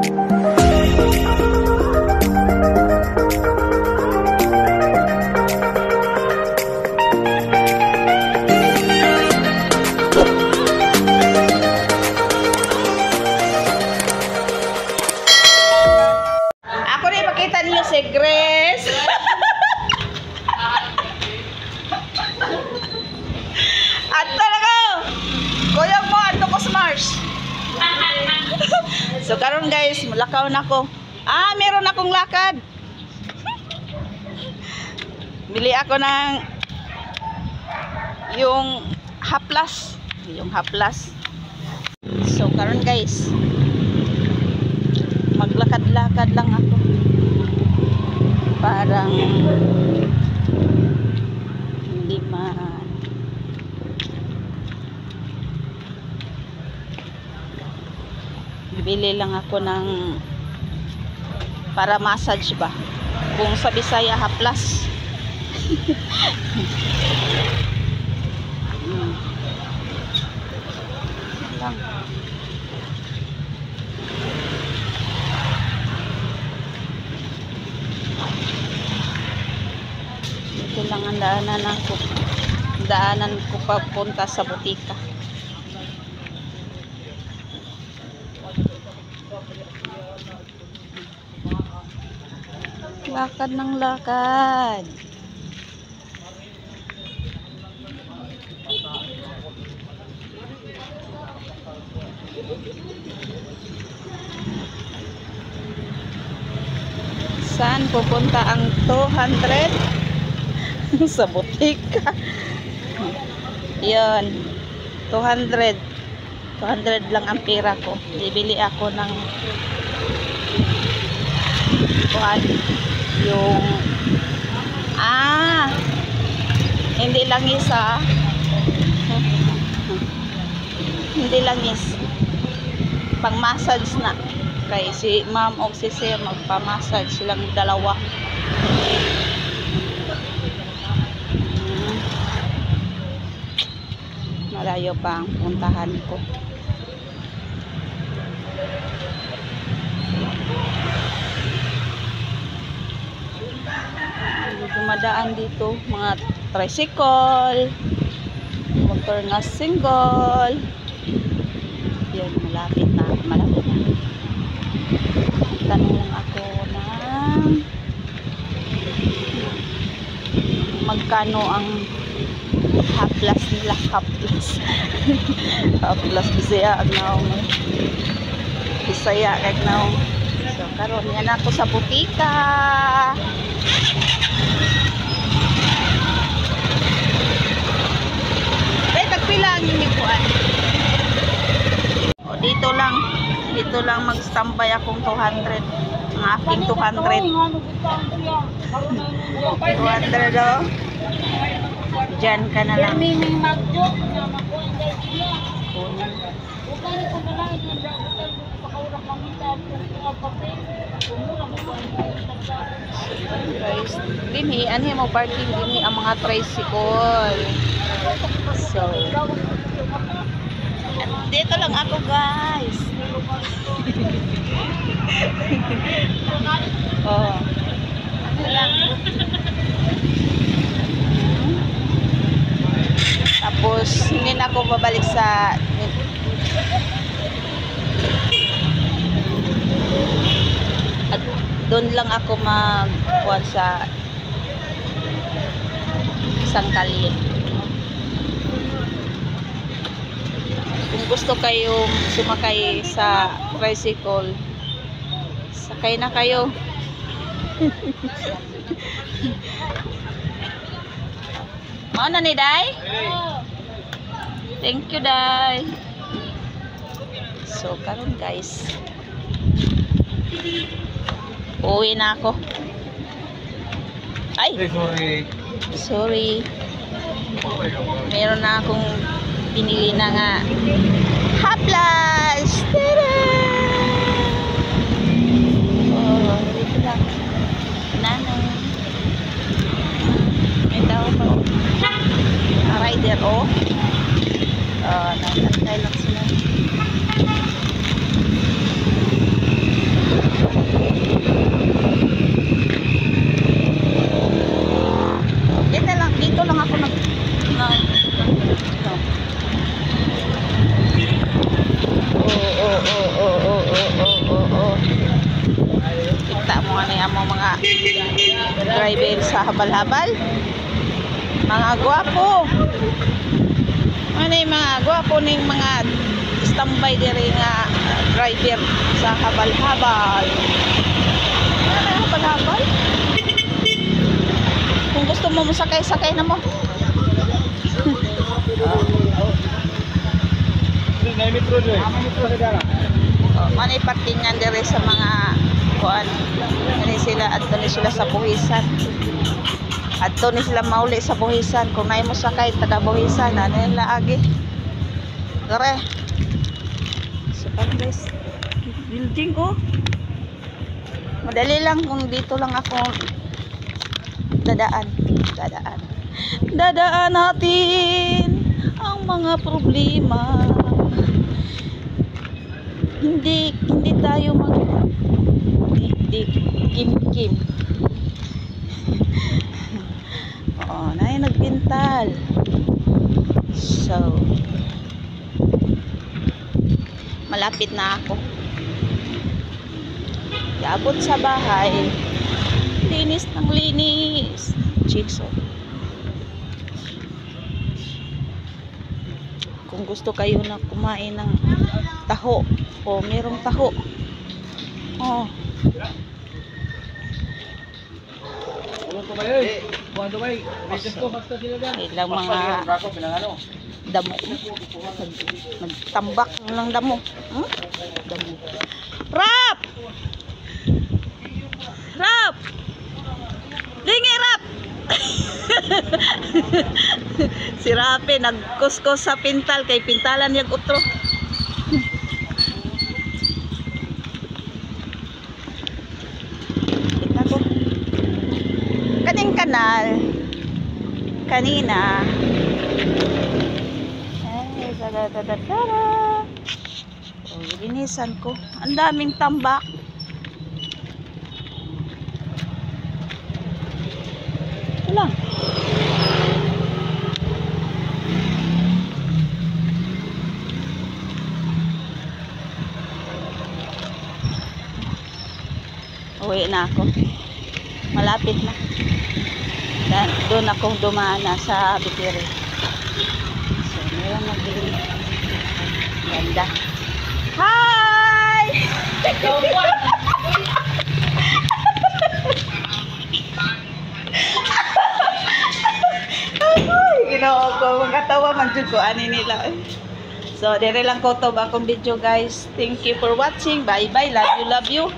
Ako rin makita niyo si Grace. At talaga, kuyang mo, ato ko sa Mars. So karon guys, mulakaw na ko. Meron akong lakad. Bili ako ng yung haplas. Yung haplas. So karon guys, maglakad-lakad lang ako. Parang hindi bibili lang ako ng para massage ba, kung sa Bisaya haplas. Lang. Ito lang ang daanan ko papunta sa butika. Lakad ng lakad. Saan pupunta ang 200? Sa butika. Yun. 200 lang ang pera ko. Bibili ako ng yung hindi langis hindi langis, pang massage na kay si ma'am o si sir magpa-massage silang dalawa. Malayo pa ang puntahan ko. Dumadaan dito mga tricycle, motor na single. Yan, malapit na. Tanong lang ako ng magkano ang haplas nila. Haplas Bisaya Bisaya kag now. So karon yan ako sa butika. Tagpila ang inikuan. O dito lang mag-standby akong 200. Ang aking 200. 200 o. Diyan ka na lang. Guys, dinhi anhi mo parking dinhi ang mga tricycle. So dito lang ako guys. Oh. Tapos hindi na ako babalik sa at doon lang ako magkuhan sa isang kalye. Kung gusto kayong sumakay sa tricycle, sakay na kayo. Mao na ni Day? Thank you, Day. So karon guys, uwi na ako. Ay, sorry. Meron na akong pinili na nga haplas. Tada! Oh, dito lang. Nanay. May tao pa. Rider, oh. Nantay lang sila. mga driver sa habal-habal. Mga gwapo. Ano yung mga gwapo ning mga standby diri nga driver sa habal-habal. Ano yung habal-habal? Kung gusto mo sakay-sakay na mo. Manay parkingan diri sa mga kuan. Ani sila adto ni sila sa buhisan. Adto ni sila mauli sa buhisan. Kung nay mo sakay taga buhisan, ano yung laagi. Dere. So guys, building oh. Madali lang kung dito lang ako dadaan natin ang mga problema. Hindi tayo kim oo, na nagpintal. So malapit na ako. Abot sa bahay, linis ng linis. Jigsaw. Kung gusto kayo na kumain ng taho, o merong taho, oh, ilang mga damo, nagtambak ng damo. Damo. Rap! Lingi Rap! Si Rapi nagkuskos sa pintal kay pintalan yung utro. Kita ko. Kaning kanal kanina. Ay, dadadadadara. Oh, linisan ko. Ang daming tambak. Wala. Uwi na ako. Malapit na. Doon akong dumana sa Bitiri. So, meron nagbili. Ganda. Hi! Ginoo ko, magkatawa man jud ko ani nila. So, dire lang ko to ba akong video guys. Thank you for watching. Bye bye. Love you.